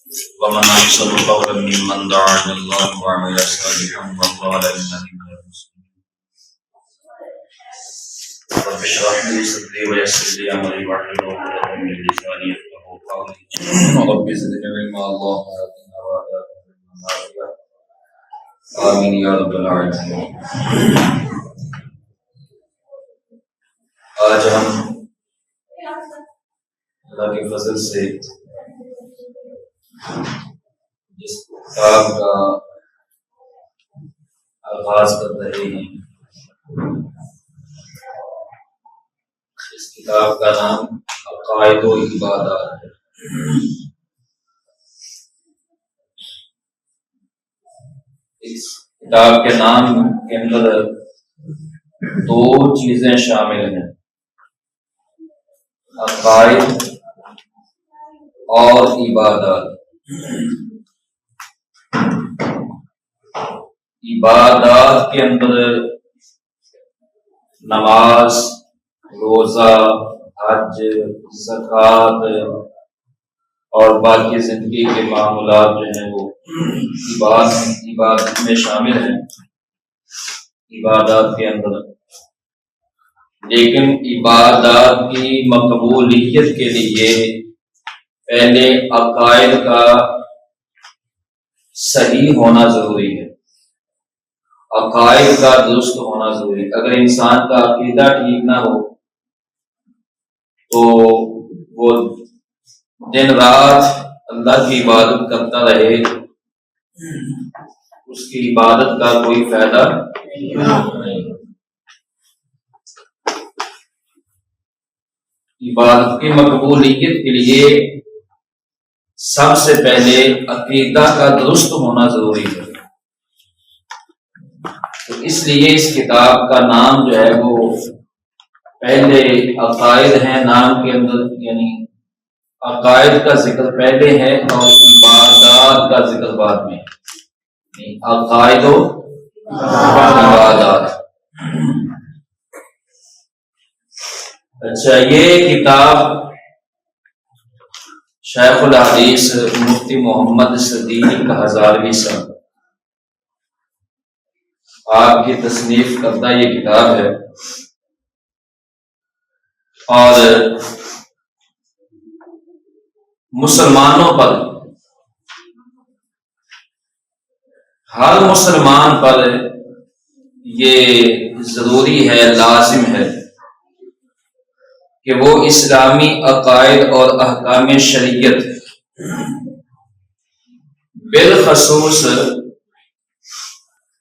ومن أحسن قولا ممن دعا إلى الله وعمل صالحا وقال إنني من المسلمين. رب اشرح لي صدري ويسر لي أمري واحلل عقدة من لساني يفقهوا قولي. رب زدني علما اللهم آتنا وآتنا آمين یا رب العالمین. آج ہم اللہ کے فضل سے جس کتاب کا آغاز کر رہے ہیں، اس کتاب کا نام عقائد و عبادات ہے. اس کتاب کے نام کے اندر دو چیزیں شامل ہیں، عقائد اور عبادات. عبادات کے اندر نماز، روزہ، حج، زکوٰۃ اور باقی زندگی کے معاملات جو ہیں وہ عبادت میں شامل ہیں، عبادات کے اندر. لیکن عبادات کی مقبولیت کے لیے پہلے عقائد کا صحیح ہونا ضروری ہے، عقائد کا درست ہونا ضروری ہے. اگر انسان کا عقیدہ ٹھیک نہ ہو تو وہ دن رات اللہ کی عبادت کرتا رہے، اس کی عبادت کا کوئی فائدہ نہیں. عبادت کی مقبولیت کے لیے سب سے پہلے عقیدہ کا درست ہونا ضروری ہے. تو اس لیے اس کتاب کا نام جو ہے وہ پہلے عقائد ہیں، نام کے اندر یعنی عقائد کا ذکر پہلے ہے اور عبادات کا ذکر بعد میں. عقائد و عبادات. اچھا، یہ کتاب شیخ الحدیث مفتی محمد صدیق ہزاروی صاحب آپ کی تصنیف کردہ یہ کتاب ہے، اور مسلمانوں پر، ہر مسلمان پر یہ ضروری ہے، لازم ہے کہ وہ اسلامی عقائد اور احکام شریعت بالخصوص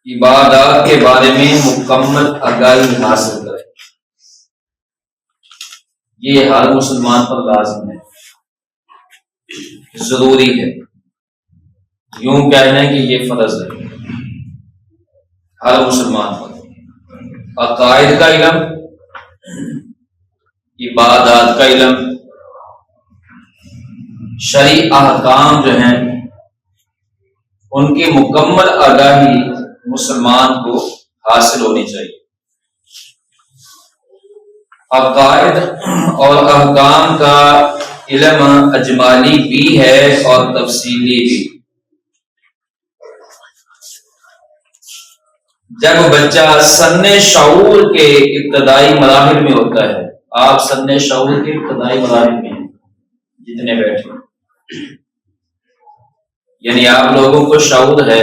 عبادات کے بارے میں مکمل آگاہی حاصل کرے. یہ ہر مسلمان پر لازم ہے، ضروری ہے. یوں کہنا کہ یہ فرض ہے ہر مسلمان پر. عقائد کا علم، عبادات کا علم، شرعی احکام جو ہیں ان کی مکمل آگاہی مسلمان کو حاصل ہونی چاہیے. عقائد اور احکام کا علم اجمالی بھی ہے اور تفصیلی بھی. جب بچہ سن شعور کے ابتدائی مراحل میں ہوتا ہے، آپ سن شعور کے ابتدائی مراحل میں ہیں جتنے بیٹھے، یعنی آپ لوگوں کو شعور ہے.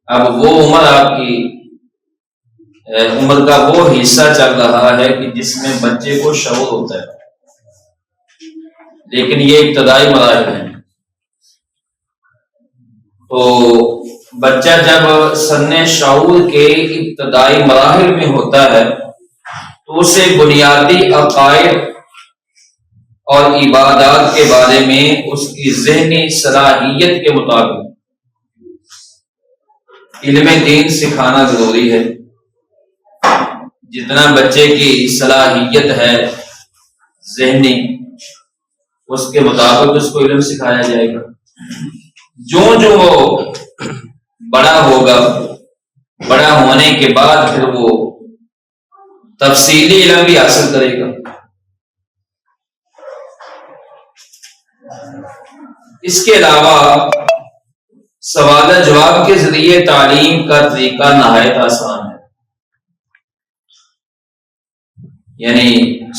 اب وہ عمر آپ کی عمر کا وہ حصہ چل رہا ہے کہ جس میں بچے کو شعور ہوتا ہے، لیکن یہ ابتدائی مراحل ہیں. تو بچہ جب سن شعور کے ابتدائی مراحل میں ہوتا ہے تو اسے بنیادی عقائد اور عبادات کے بارے میں اس کی ذہنی صلاحیت کے مطابق علم دین سکھانا ضروری ہے. جتنا بچے کی صلاحیت ہے ذہنی، اس کے مطابق اس کو علم سکھایا جائے گا. جو وہ بڑا ہوگا، بڑا ہونے کے بعد پھر وہ تفصیلی علم بھی حاصل کرے گا. اس کے علاوہ سوال جواب کے ذریعے تعلیم کا طریقہ نہایت آسان ہے، یعنی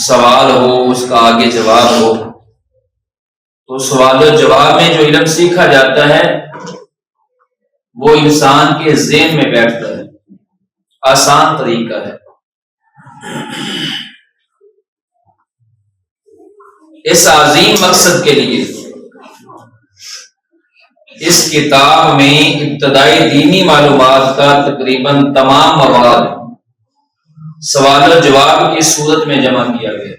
سوال ہو اس کا آگے جواب ہو، تو سوال و جواب میں جو علم سیکھا جاتا ہے وہ انسان کے ذہن میں بیٹھتا ہے، آسان طریقہ ہے۔ اس عظیم مقصد کے لیے اس کتاب میں ابتدائی دینی معلومات کا تقریباً تمام مواد سوال و جواب کی صورت میں جمع کیا گیا۔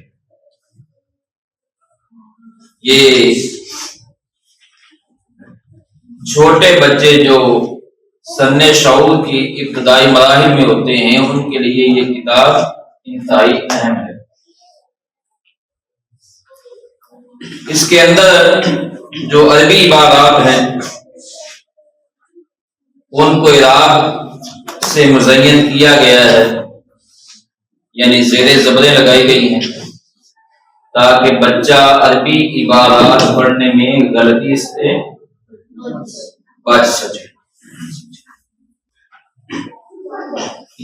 یہ چھوٹے بچے جو سن شعور کی ابتدائی مراحل میں ہوتے ہیں ان کے لیے یہ کتاب انتہائی اہم ہے۔ اس کے اندر جو عربی عبارات ہیں ان کو اعراب سے مزین کیا گیا ہے، یعنی زیر زبریں لگائی گئی ہیں تاکہ بچہ عربی عبارات پڑھنے میں غلطی سے بچ سکے۔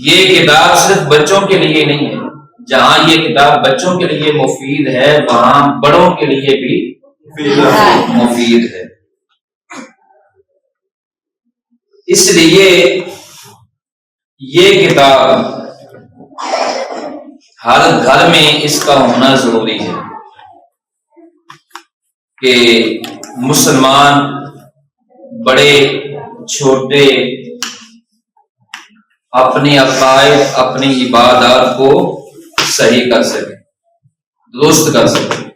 یہ کتاب صرف بچوں کے لیے نہیں ہے، جہاں یہ کتاب بچوں کے لیے مفید ہے وہاں بڑوں کے لیے بھی مفید ہے۔ اس لیے یہ کتاب ہر گھر میں اس کا ہونا ضروری ہے کہ مسلمان بڑے چھوٹے اپنی عقائد اپنی عبادات کو صحیح کر سکے، درست کر سکے۔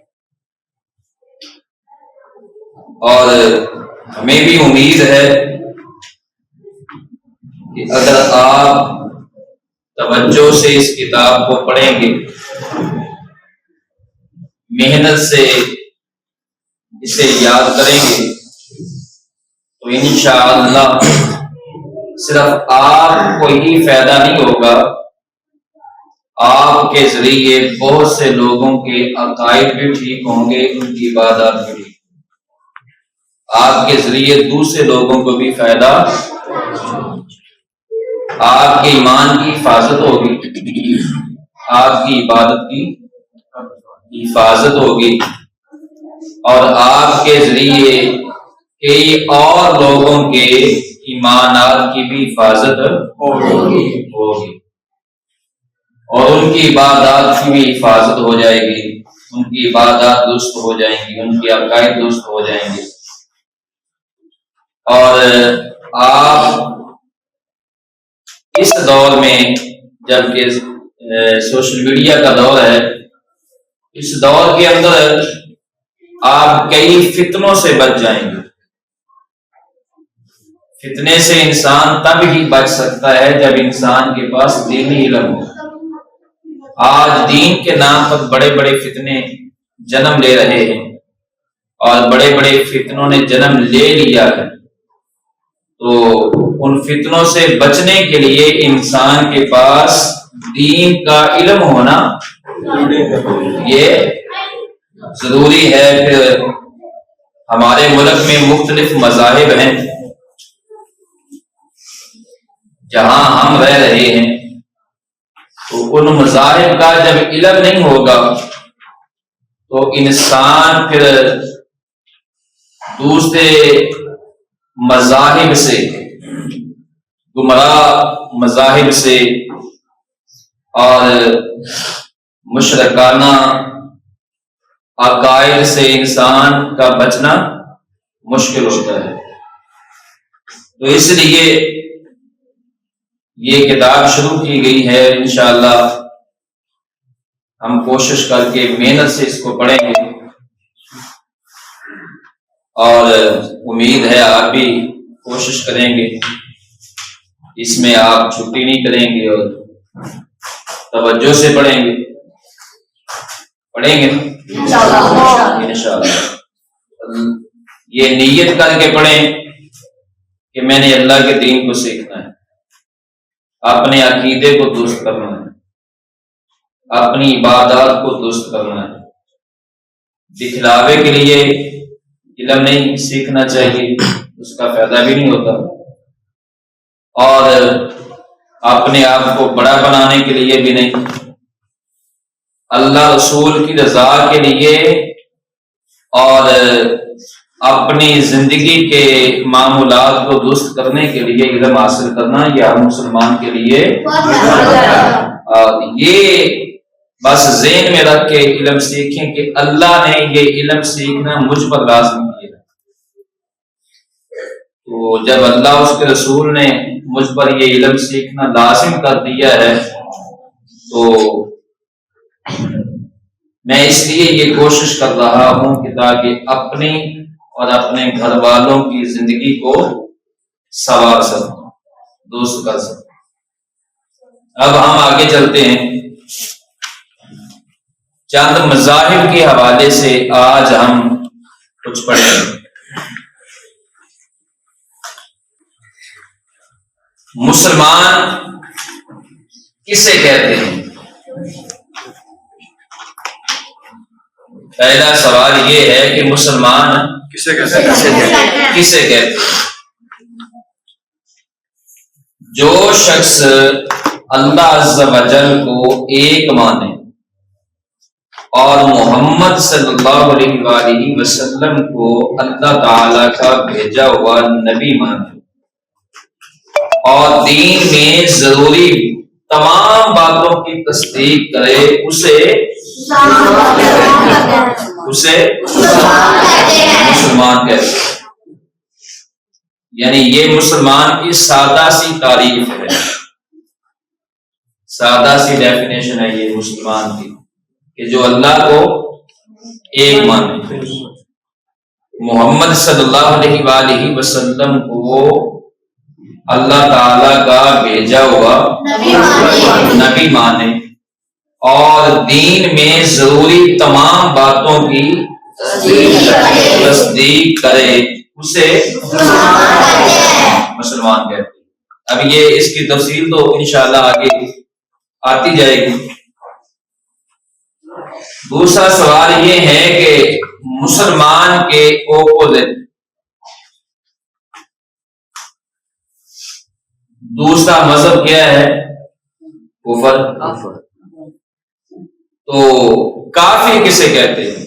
اور ہمیں بھی امید ہے کہ اگر آپ توجہ سے اس کتاب کو پڑھیں گے، محنت سے اسے یاد کریں گے، تو انشاءاللہ صرف آپ کو ہی فائدہ نہیں ہوگا، آپ کے ذریعے بہت سے لوگوں کے عقائد بھی ٹھیک ہوں گے، ان کی عبادات بھی ٹھیک، آپ کے ذریعے دوسرے لوگوں کو بھی فائدہ، آپ کے ایمان کی حفاظت ہوگی، آپ کی عبادت کی حفاظت ہوگی، اور آپ کے ذریعے کئی اور لوگوں کے ایمانات کی بھی حفاظت ہوگی اور ان کی عبادات کی بھی حفاظت ہو جائے گی، ان کی عبادات درست ہو جائیں گی، ان کے عقائد درست ہو جائیں گے۔ اور آپ اس دور میں جبکہ سوشل میڈیا کا دور ہے، اس دور کے اندر آپ کئی فتنوں سے بچ جائیں گے۔ فتنے سے انسان تب ہی بچ سکتا ہے جب انسان کے پاس دینی علم ہو۔ آج دین کے نام پر بڑے بڑے فتنے جنم لے رہے ہیں اور بڑے بڑے فتنوں نے جنم لے لیا ہے، تو ان فتنوں سے بچنے کے لیے انسان کے پاس دین کا علم ہونا یہ ضروری ہے۔ پھر ہمارے ملک میں مختلف مذاہب ہیں، جہاں ہم رہ رہے ہیں، تو ان مذاہب کا جب علم نہیں ہوگا تو انسان پھر دوسرے مذاہب سے، گمراہ مذاہب سے اور مشرکانہ عقائد سے انسان کا بچنا مشکل ہوتا ہے۔ تو اس لیے یہ کتاب شروع کی گئی ہے، انشاءاللہ ہم کوشش کر کے محنت سے اس کو پڑھیں گے، اور امید ہے آپ بھی کوشش کریں گے، اس میں آپ چھٹی نہیں کریں گے اور توجہ سے پڑھیں گے انشاءاللہ۔ یہ نیت کر کے پڑھیں کہ میں نے اللہ کے دین کو سیکھنا ہے، اپنے عقیدے کو درست کرنا ہے، اپنی عبادات کو درست کرنا ہے۔ دکھلاوے کے لیے علم نہیں سیکھنا چاہیے، اس کا فائدہ بھی نہیں ہوتا، اور اپنے آپ کو بڑا بنانے کے لیے بھی نہیں، اللہ رسول کی رضا کے لیے اور اپنی زندگی کے معمولات کو درست کرنے کے لیے علم حاصل کرنا یہ ہر مسلمان کے لیے یہ بس ذہن میں رکھ کے علم سیکھیں کہ اللہ نے یہ علم سیکھنا مجھ پر لازم کیا۔ تو جب اللہ اس کے رسول نے مجھ پر یہ علم سیکھنا لازم کر دیا ہے تو میں اس لیے یہ کوشش کر رہا ہوں کہ تاکہ اپنی اور اپنے گھر والوں کی زندگی کو سنوار سکوں، درست کر سکوں۔ اب ہم آگے چلتے ہیں، چند مذاہب کے حوالے سے آج ہم کچھ پڑھیں گے۔ مسلمان کسے کہتے ہیں؟ پہلا سوال یہ ہے کہ مسلمان کسے کہتے ہیں؟ جو شخص اللہ عز و جل کو ایک مانے اور محمد صلی اللہ علیہ وآلہ وسلم کو اللہ تعالی کا بھیجا ہوا نبی مانے اور دین میں ضروری تمام باتوں کی تصدیق کرے، اسے مسلمان کہتے ہیں۔ یعنی یہ مسلمان کی سادہ سی تعریف ہے، سادہ سی ڈیفینیشن ہے یہ مسلمان کی، کہ جو اللہ کو ایک مانے، محمد صلی اللہ علیہ وآلہ وسلم کو اللہ تعالی کا بھیجا ہوا نبی مانے اور دین میں ضروری تمام باتوں کی تصدیق کرے، اسے مسلمان کہتے ہیں۔ اب یہ اس کی تفصیل تو انشاءاللہ آگے آتی جائے گی۔ دوسرا سوال یہ ہے کہ مسلمان کے اوپوزٹ، دوسرا مذہب کیا ہے؟ کفر۔ تو کافر کسے کہتے ہیں؟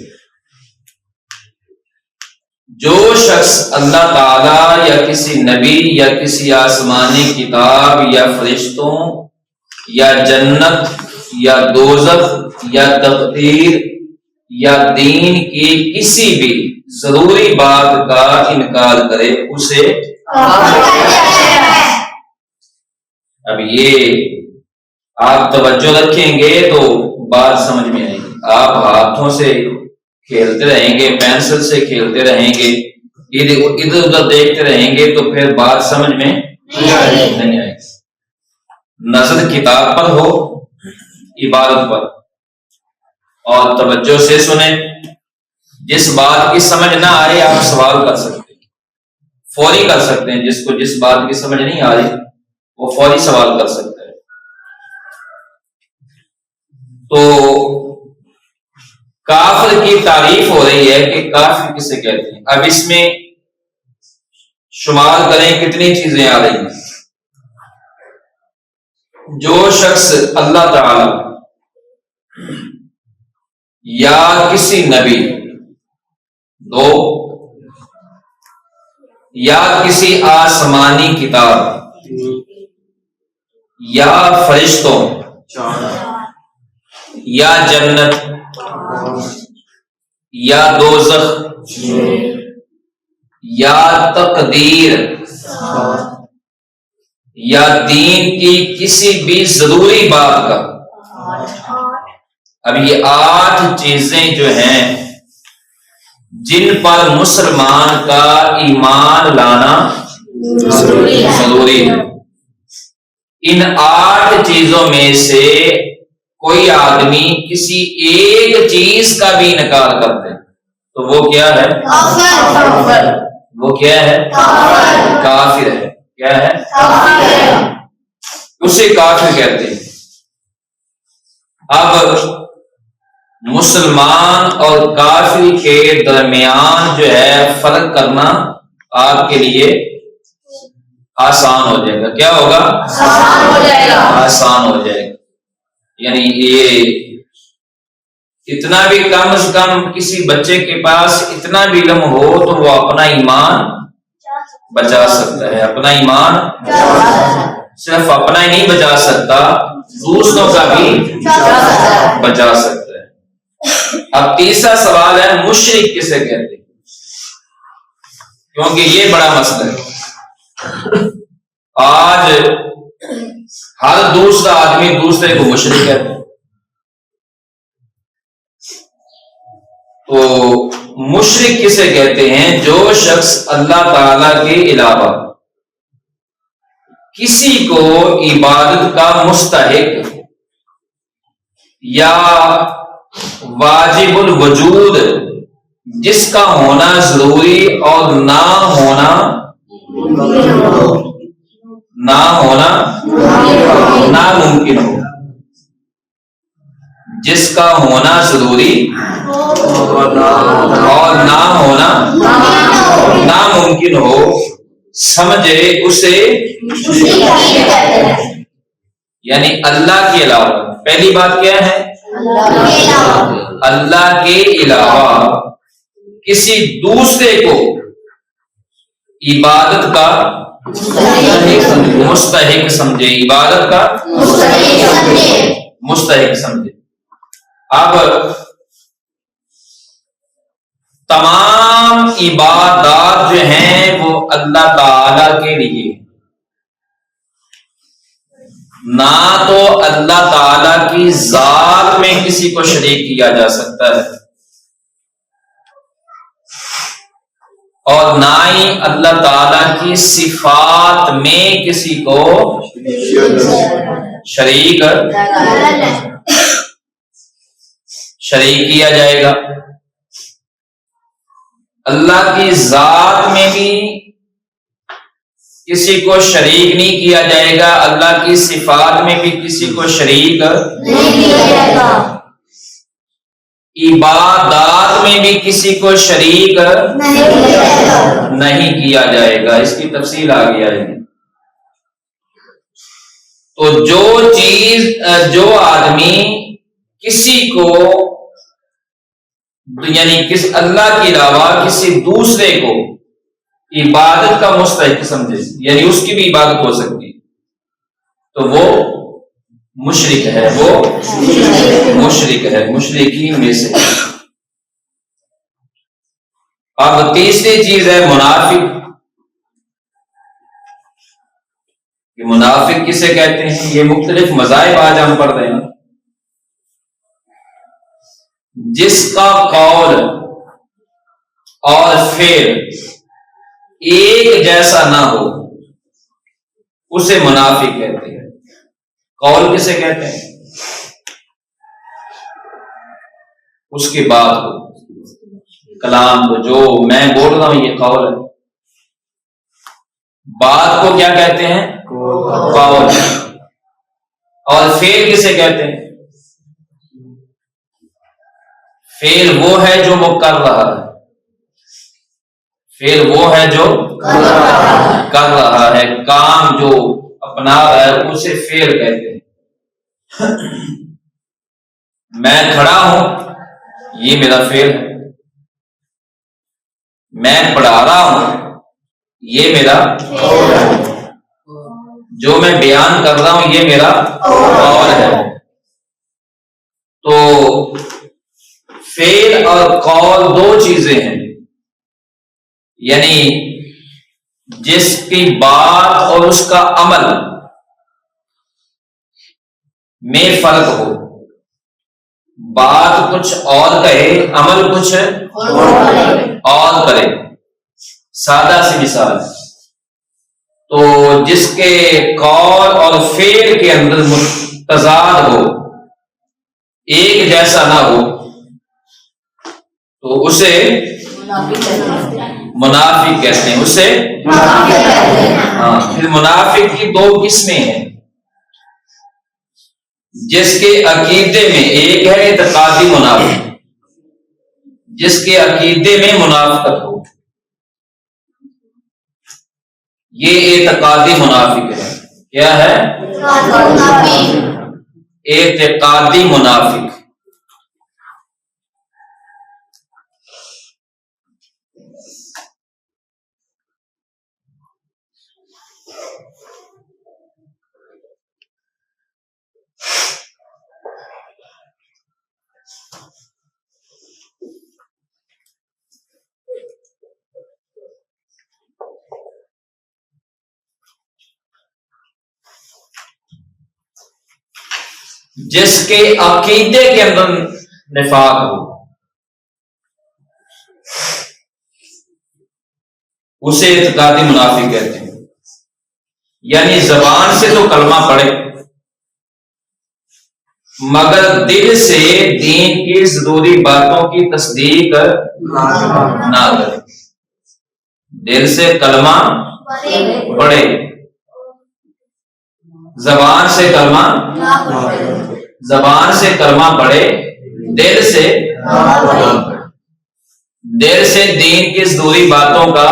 جو شخص اللہ تعالی یا کسی نبی یا کسی آسمانی کتاب یا فرشتوں یا جنت یا دوزخ یا تقدیر یا دین کی کسی بھی ضروری بات کا انکار کرے، اسے اب یہ آپ توجہ رکھیں گے تو بات سمجھ میں آئے گی۔ آپ ہاتھوں سے کھیلتے رہیں گے، پینسل سے کھیلتے رہیں گے، ادھر ادھر دیکھتے رہیں گے تو پھر بات سمجھ میں نہیں آئے گی۔ نظر کتاب پر ہو، عبادت پر، اور توجہ سے سنیں۔ جس بات کی سمجھ نہ آئے آپ سوال کر سکتے ہیں، فوری کر سکتے ہیں۔ جس کو جس بات کی سمجھ نہیں آ رہی وہ فوری سوال کر سکتا ہے۔ تو کافر کی تعریف ہو رہی ہے کہ کافر کسے کہتے ہیں۔ اب اس میں شمار کریں کتنی چیزیں آ رہی ہیں۔ جو شخص اللہ تعالی یا کسی نبی، دو، یا کسی آسمانی کتاب یا فرشتوں یا جنت یا دوزخ یا تقدیر یا دین کی کسی بھی ضروری بات کا، اب یہ 8 چیزیں جو ہیں جن پر مسلمان کا ایمان لانا ضروری ہے، ان 8 چیزوں میں سے کوئی آدمی کسی ایک چیز کا بھی انکار کرتے تو وہ کیا ہے؟ وہ کیا ہے؟ کافر ہے۔ کیا ہے؟ اسے کافر کہتے ہیں۔ اب مسلمان اور کافر کے درمیان جو ہے فرق کرنا آپ کے لیے آسان ہو جائے گا. کیا ہوگا؟ آسان ہو جائے گا. آسان ہو جائے گا. یعنی یہ اتنا بھی کم از کم کسی بچے کے پاس اتنا بھی علم ہو تو وہ اپنا ایمان بچا سکتا ہے. اپنا ایمان صرف اپنا ہی نہیں بچا سکتا، دوسروں کا بھی بچا سکتا ہے. اب تیسرا سوال ہے مشرک کسے کہتے ہیں، کیونکہ یہ بڑا مسئلہ ہے. آج ہر دوسرا آدمی دوسرے کو مشرک کہتا ہے. تو مشرک کسے کہتے ہیں؟ جو شخص اللہ تعالی کے علاوہ کسی کو عبادت کا مستحق یا واجب الوجود، جس کا ہونا ضروری اور نہ ہونا ناممکن ہو، جس کا ہونا ضروری اور نہ ہونا ناممکن ہو، سمجھے اسے یعنی اللہ کے علاوہ. پہلی بات کیا ہے؟ اللہ کے علاوہ کسی دوسرے کو عبادت کا مستحق سمجھے، عبادت کا مستحق سمجھے. اب تمام عبادات جو ہیں وہ اللہ تعالی کے لیے، نہ تو اللہ تعالی کی ذات میں کسی کو شریک کیا جا سکتا ہے اور نہ ہی اللہ تعالی کی صفات میں کسی کو شریک کیا جائے گا. اللہ کی ذات میں بھی کسی کو شریک نہیں کیا جائے گا، اللہ کی صفات میں بھی کسی کو شریک نہیں کیا جائے گا، عبادات میں بھی کسی کو شریک نہیں کیا جائے گا. اس کی تفصیل آگے آئے گی. تو جو آدمی کسی کو یعنی اللہ کے علاوہ کسی دوسرے کو عبادت کا مستحق سمجھے، یعنی اس کی بھی عبادت ہو سکتی، تو وہ مشرک ہے. وہ مشرک ہے، مشرکین میں سے. اب تیسری چیز ہے منافق. کہ منافق کسے کہتے ہیں؟ یہ مختلف مذاہب آج ہم پڑھ رہے ہیں. جس کا قول اور فعل ایک جیسا نہ ہو اسے منافق کہتے ہیں. قول کسے کہتے ہیں؟ اس کی بات کو، کلام کو، جو میں بول رہا ہوں یہ قول ہے. بات کو کیا کہتے ہیں؟ قول. اور فعل کسے کہتے ہیں؟ فعل وہ ہے جو وہ کر رہا ہے. فعل وہ ہے جو کر رہا ہے، کام جو اپنا رہا ہے اسے فعل کہتے ہیں. میں کھڑا ہوں یہ میرا فعل ہے. میں پڑھا رہا ہوں یہ میرا، جو میں بیان کر رہا ہوں یہ میرا قول ہے. تو فعل اور قول دو چیزیں ہیں، یعنی جس کی بات اور اس کا عمل میں فرق ہو. بات کچھ اور کہے، عمل کچھ اور کرے. سادہ سی مثال، تو جس کے قول اور فعل کے اندر تضاد ہو، ایک جیسا نہ ہو، تو اسے منافق کہتے ہیں. اسے ہاں. پھر منافق کی دو قسمیں ہیں. جس کے عقیدے میں، ایک ہے اعتقادی منافق، جس کے عقیدے میں منافقت ہو، یہ اعتقادی منافق ہے۔ کیا ہے؟ اعتقادی منافق۔ جس کے عقیدے کے اندر نفاق ہو، اسے اعتقادی منافق کہتے ہیں۔ یعنی زبان سے تو کلمہ پڑھے مگر دل سے دین کی ضروری باتوں کی تصدیق نہ کرے۔ دل سے کلمہ پڑھے، زبان سے کلمہ پڑھے، دل سے دین کی ضروری باتوں کا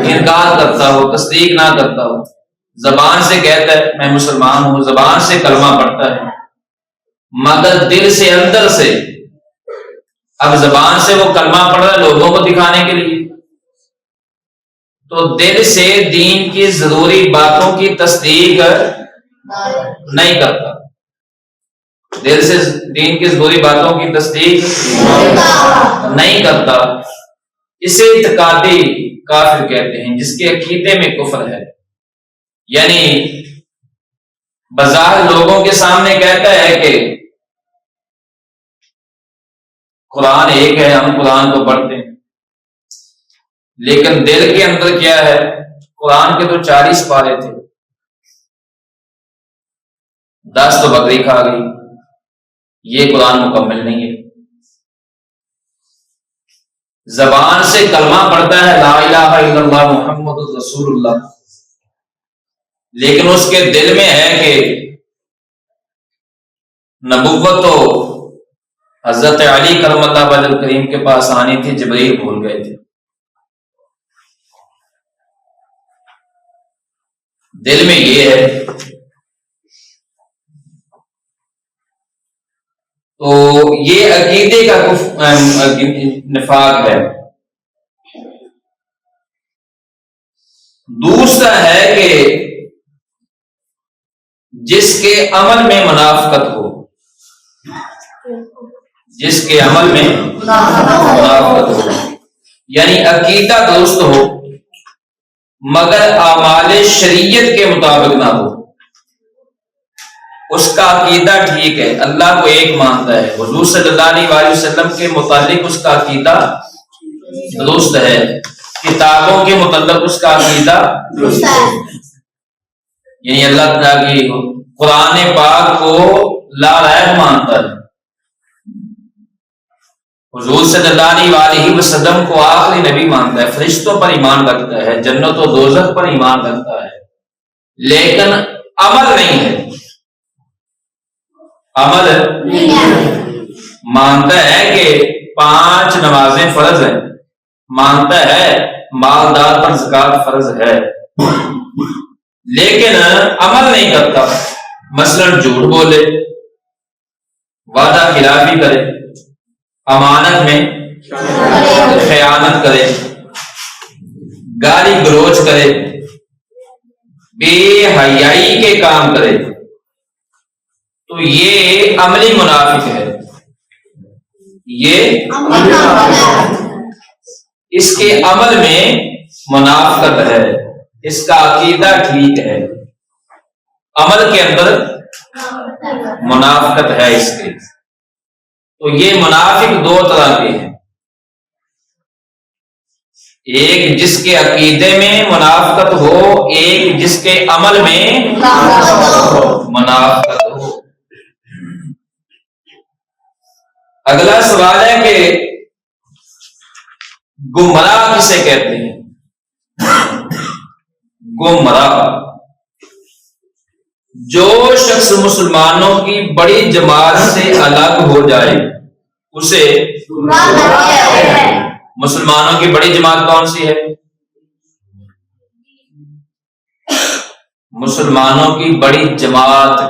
انکار کرتا ہو، تصدیق نہ کرتا ہو۔ زبان سے کہتا ہے میں مسلمان ہوں، زبان سے کلمہ پڑھتا ہے مگر دل سے، اندر سے، اب زبان سے وہ کلمہ پڑھ رہا ہے لوگوں کو دکھانے کے لیے، تو دل سے دین کی ضروری باتوں کی تصدیق نہیں کرتا، دل سے دین کی ضروری باتوں کی تصدیق نہیں کرتا، اسے اعتقادی کافر کہتے ہیں، جس کے عقیدے میں کفر ہے۔ یعنی بظاہر لوگوں کے سامنے کہتا ہے کہ قرآن ایک ہے، ہم قرآن کو پڑھتے ہیں، لیکن دل کے اندر کیا ہے؟ قرآن کے تو 40 پارے تھے، 10 تو بکری کھا گئی، یہ قرآن مکمل نہیں ہے۔ زبان سے کلمہ پڑھتا ہے لا الہ الا اللہ محمد رسول اللہ، لیکن اس کے دل میں ہے کہ نبوت تو حضرت علی کرم اللہ وجہ کریم کے پاس آنی تھی، جبریل بھول گئے تھے۔ دل میں یہ ہے، تو یہ عقیدے کا نفاق ہے۔ دوسرا ہے کہ جس کے عمل میں منافقت ہو، جس کے عمل میں منافقت ہو، یعنی عقیدہ درست ہو مگر اعمال شریعت کے مطابق نہ ہو۔ اس کا عقیدہ ٹھیک ہے، اللہ کو ایک مانتا ہے، حضور صلی اللہ علیہ وسلم کے متعلق اس کا عقیدہ درست ہے، کتابوں کے متعلق اس کا عقیدہ درست ہے، یعنی اللہ تعالیٰ کی قرآن پاک کو لا ریب مانتا ہے، حضور صلی اللہ علیہ وسلم کو آخری نبی مانتا ہے، فرشتوں پر ایمان رکھتا ہے، جنت و دوزخ پر ایمان رکھتا ہے، لیکن عمل نہیں ہے، عمل مانتا ہے کہ 5 نمازیں فرض ہیں، مانتا ہے مالدار پر زکات فرض ہے، لیکن عمل نہیں کرتا، مثلا جھوٹ بولے، وعدہ خلافی کرے، امانت میں خیانت کرے، گالی گلوچ کرے، بے حیائی کے کام کرے، تو یہ عملی منافق ہے، یہ اس کے عمل میں منافقت ہے، اس کا عقیدہ ٹھیک ہے، عمل کے اندر منافقت ہے اس کے۔ تو یہ منافق 2 طرح کے ہیں، ایک جس کے عقیدے میں منافقت ہو، ایک جس کے عمل میں منافقت ہو۔ اگلا سوال ہے کہ گمراہ کسے کہتے ہیں؟ گمراہ جو شخص مسلمانوں کی بڑی جماعت سے الگ ہو جائے اسے مسلمانوں کی بڑی جماعت کون سی ہے؟ مسلمانوں کی بڑی جماعت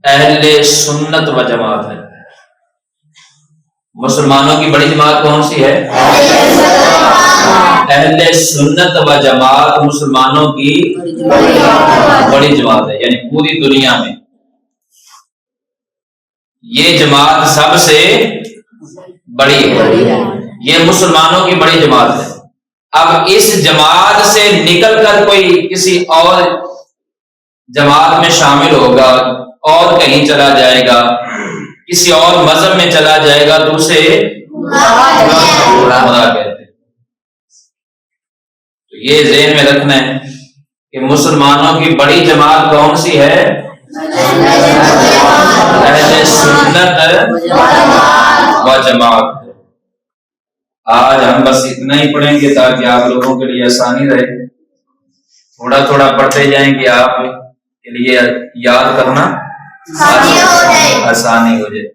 اہل سنت و جماعت ہے۔ مسلمانوں کی بڑی جماعت کون سی ہے؟ اہل سنت و جماعت مسلمانوں کی بڑی جماعت ہے، یعنی پوری دنیا میں یہ جماعت سب سے بڑی ہے، یہ مسلمانوں کی بڑی جماعت ہے۔ اب اس جماعت سے نکل کر کوئی کسی اور جماعت میں شامل ہوگا اور کہیں چلا جائے گا، کسی اور مذہب میں چلا جائے گا تو اسے گمراہ کہتے ہیں۔ تو یہ ذہن میں رکھنا ہے کہ مسلمانوں کی بڑی جماعت کون سی ہے؟ اہل سنت و جماعت۔ آج ہم بس اتنا ہی پڑھیں گے تاکہ آپ لوگوں کے لیے آسانی رہے، تھوڑا تھوڑا پڑھتے جائیں گے، آپ کے لیے یاد کرنا آسانی ہو جائے۔